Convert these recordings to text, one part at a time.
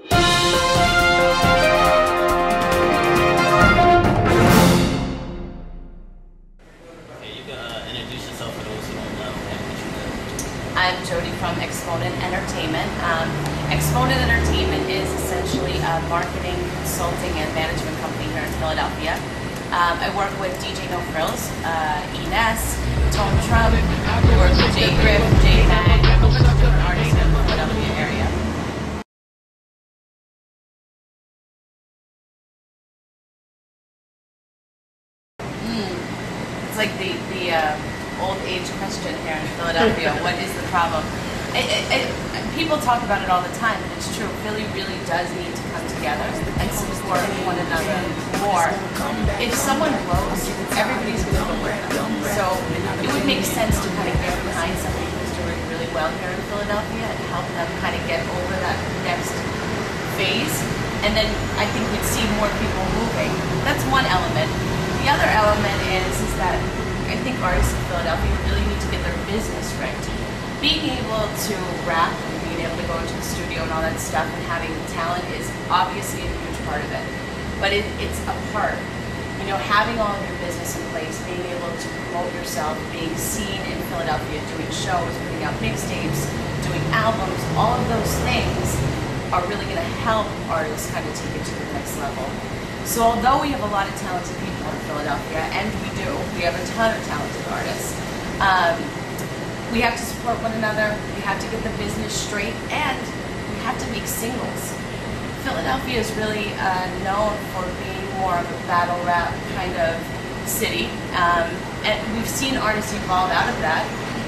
Introduce yourself for those who don't know and what you do. I'm Jodie from Exponent Entertainment. Exponent Entertainment is essentially a marketing, consulting, and management company here in Philadelphia. I work with DJ No Frills, Ines, Tone Trump, we work with J Griff, J Mag, a bunch of different artists in the Philadelphia area. It's like the old age question here in Philadelphia. What is the problem? People talk about it all the time, and it's true. Philly really does need to come together and support one another more. If someone grows, everybody's going to go with them. So it would make sense to kind of get behind somebody who's doing really well here in Philadelphia and help them kind of get over that next phase. And then I think we'd see more people moving. That's one element. The other element is that I think artists in Philadelphia really need to get their business right. Being able to rap and being able to go into the studio and all that stuff and having talent is obviously a huge part of it. But it's a part. You know, having all of your business in place, being able to promote yourself, being seen in Philadelphia, doing shows, putting out mixtapes, doing albums, all of those things are really going to help artists kind of take it to the next level. So although we have a lot of talented people in Philadelphia, and we have a ton of talented artists, we have to support one another, we have to get the business straight, and we have to make singles. Philadelphia is really known for being more of a battle rap kind of city, and we've seen artists evolve out of that,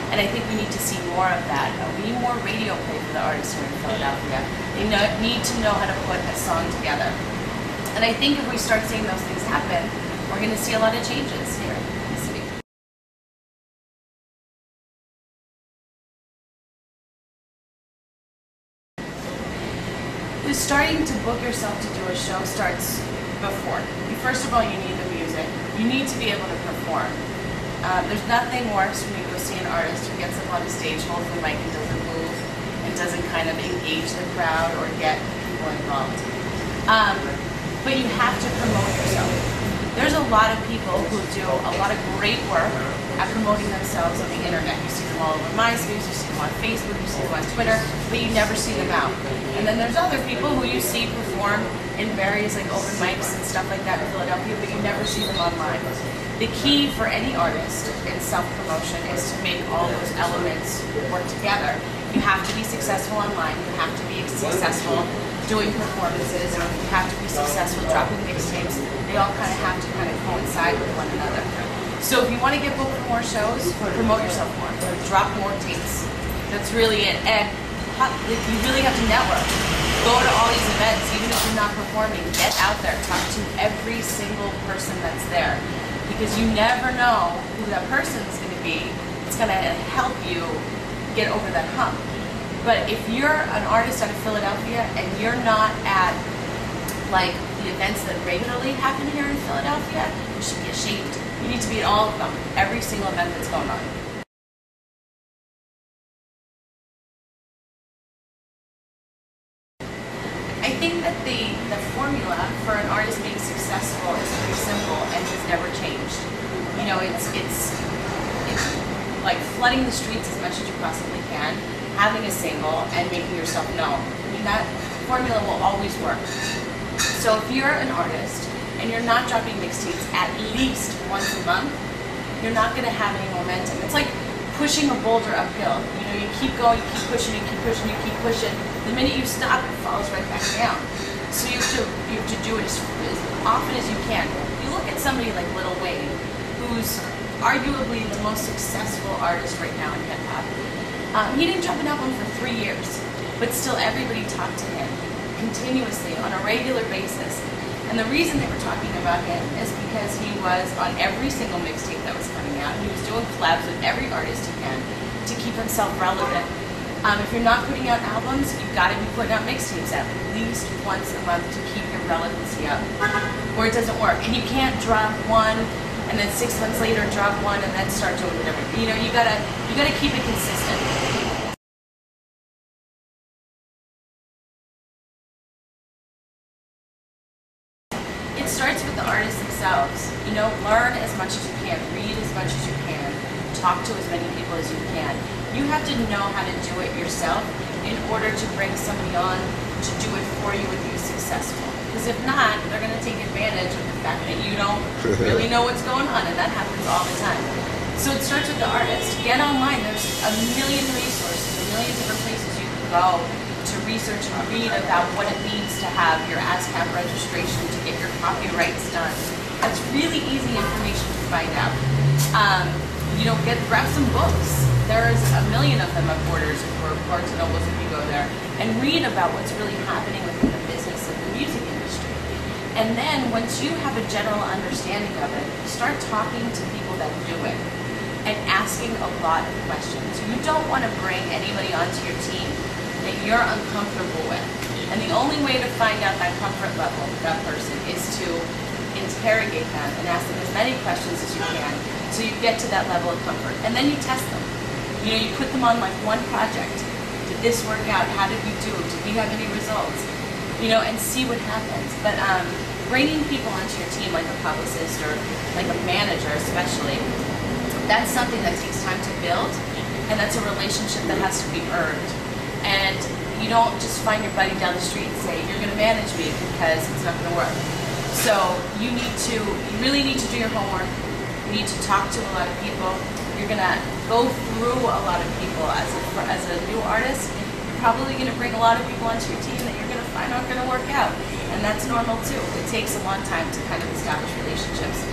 and I think we need to see more of that. We need more radio play for the artists here in Philadelphia. They need to know how to put a song together. And I think if we start seeing those things happen, we're going to see a lot of changes here in the city. Starting to book yourself to do a show starts before. First of all, you need the music. You need to be able to perform. There's nothing worse when you go see an artist who gets up on the stage, holds the mic, and doesn't move, and doesn't kind of engage the crowd or get people involved. But you have to promote yourself. There's a lot of people who do a lot of great work at promoting themselves on the internet. You see them all over MySpace, you see them on Facebook, you see them on Twitter, but you never see them out. And then there's other people who you see perform in various like open mics and stuff like that in Philadelphia, but you never see them online. The key for any artist in self-promotion is to make all those elements work together. You have to be successful online, you have to be successful doing performances, and you have to be successful dropping mixtapes. They all kind of have to kind of coincide with one another. So if you want to get booked for more shows, promote yourself more. Drop more tapes. That's really it. And you really have to network. Go to all these events, even if you're not performing. Get out there. Talk to every single person that's there. Because you never know who that person is going to be. It's going to help you get over that hump. But if you're an artist out of Philadelphia and you're not at like the events that regularly happen here in Philadelphia, you should be ashamed. You need to be at all of them, every single event that's going on. I think that the formula for an artist being successful is pretty simple and has never changed. You know, it's like flooding the streets as much as you possibly can, having a single, and making yourself known. I mean, that formula will always work. So if you're an artist and you're not dropping mixtapes at least once a month, you're not going to have any momentum. It's like pushing a boulder uphill. You know, you keep going, you keep pushing, you keep pushing, you keep pushing. The minute you stop, it falls right back down. So you have to do it as often as you can. You look at somebody like Lil Wayne, who's arguably the most successful artist right now in hip-hop. He didn't drop an album for 3 years, but still everybody talked to him continuously on a regular basis. And the reason they were talking about him is because he was on every single mixtape that was coming out. He was doing collabs with every artist he can to keep himself relevant. If you're not putting out albums, you've got to be putting out mixtapes at least once a month to keep your relevancy up, or it doesn't work. And you can't drop one and then 6 months later drop one and then start doing whatever. You know, you gotta keep it consistent. artists themselves, you know, learn as much as you can, read as much as you can, talk to as many people as you can. You have to know how to do it yourself in order to bring somebody on to do it for you and be successful. Because if not, they're going to take advantage of the fact that you don't really know what's going on, and that happens all the time. So it starts with the artist. Get online. There's a million resources, a million different places you can go to research and read about what it means to have your ASCAP registration, to get your copyrights done. That's really easy information to find out. You know, grab some books. There's a million of them at Borders or Barnes & Nobles if you go there, and read about what's really happening within the business of the music industry. And then once you have a general understanding of it, start talking to people that do it and asking a lot of questions. You don't want to bring anybody onto your team that you're uncomfortable with. And the only way to find out that comfort level with that person is to interrogate them and ask them as many questions as you can so you get to that level of comfort. And then you test them. You know, you put them on like one project. Did this work out? How did we do? Did we have any results? You know, and see what happens. But bringing people onto your team, like a publicist or like a manager especially, that's something that takes time to build, and that's a relationship that has to be earned. And you don't just find your buddy down the street and say, you're going to manage me, because it's not going to work. So you really need to do your homework. You need to talk to a lot of people. You're going to go through a lot of people as a new artist. You're probably going to bring a lot of people onto your team that you're going to find aren't going to work out. And that's normal too. It takes a long time to kind of establish relationships.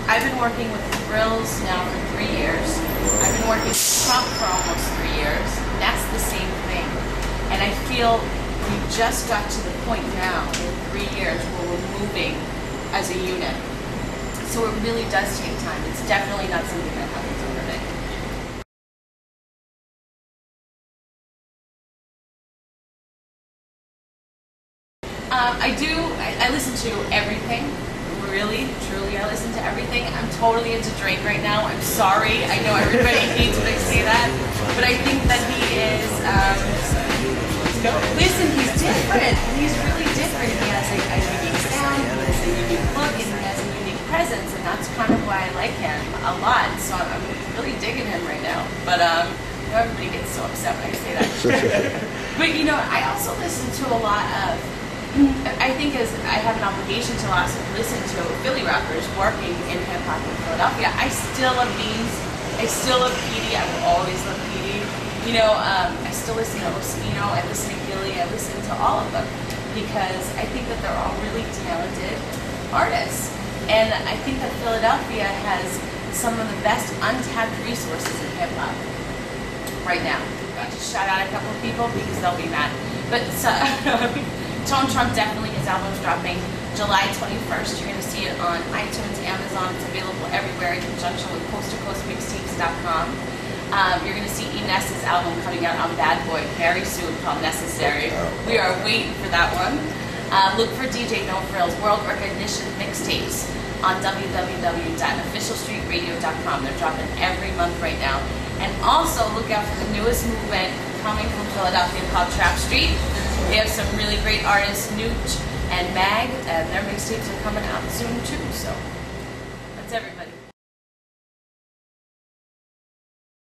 I've been working with Thrills now for 3 years. I've been working with Trump for almost 3 years. That's the same thing. And I feel we just got to the point now in 3 years where we're moving as a unit. So it really does take time. It's definitely not something that happens overnight. I listen to everything. Really, truly, I listen to everything. I'm totally into Drake right now. I'm sorry. I know everybody hates when I say that. But I think that he is, listen, he's different. He's really different. He has a unique sound, he has a unique look, and he has a unique presence. And that's kind of why I like him a lot. So I'm really digging him right now. But everybody gets so upset when I say that. But you know, I also listen to a lot of, I think as I have an obligation to also listen to Philly rappers working in hip hop in Philadelphia. I still love Beans. I still love Petey. I will always love Petey. You know, I still listen to Ospino. I listen to Gilly. I listen to all of them because I think that they're all really talented artists. And I think that Philadelphia has some of the best untapped resources in hip hop right now. I just shout out a couple of people because they'll be mad. But Tone Trump, definitely, his album's dropping July 21st. You're going to see it on iTunes, Amazon. It's available everywhere in conjunction with coasttocoastmixtapes.com. You're going to see Inez's album coming out on Bad Boy very soon called Necessary. We are waiting for that one. Look for DJ No Frills World Recognition Mixtapes on www.officialstreetradio.com. They're dropping every month right now. And also look out for the newest movement coming from Philadelphia called Trap Street. We have some really great artists, Nooch and Mag, and their mixtapes are coming out soon too. So that's everybody.